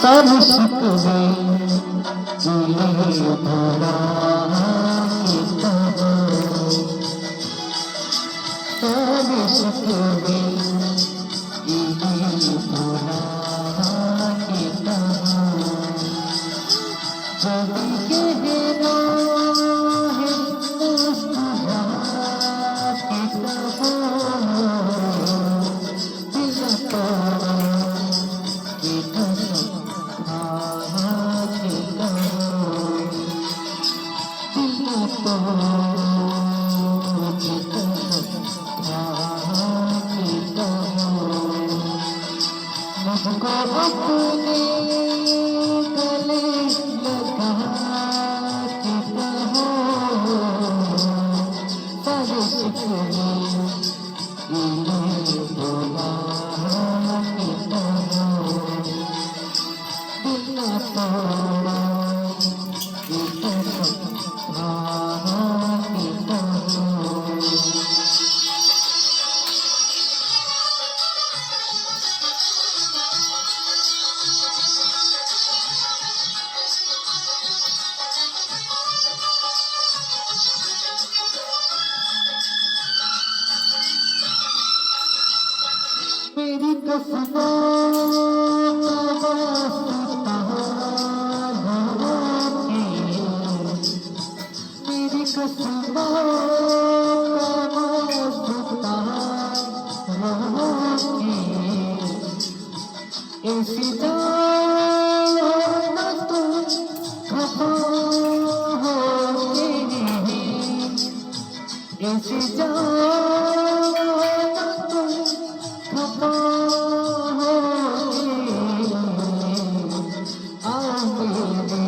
सब शिकवे दिए भरा के कहो, सब शिकवे दिए भरा के कहो, जब कहना है मुस्कुरा के कहो, दिल तोड़ा के कहो, के कहो, दिल तोड़ा के कहो, मुझको अपने गले लगा के कहो, सब शिकवे दिए भुला के कहो, दिल तोड़ा के कहो, के कहो। मेरी कसमों का वास्ता होके, मेरी कसमों का वास्ता होके, ऐसी जाओ न तुम खफा होके, ऐसी जाओ न तुम खफा होके, आओ मेरे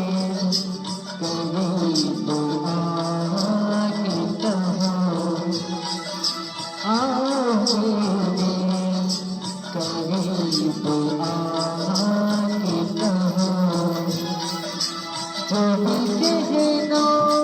करीब आके कहो, आओ मेरे करीब आके कहो, जो भी कहना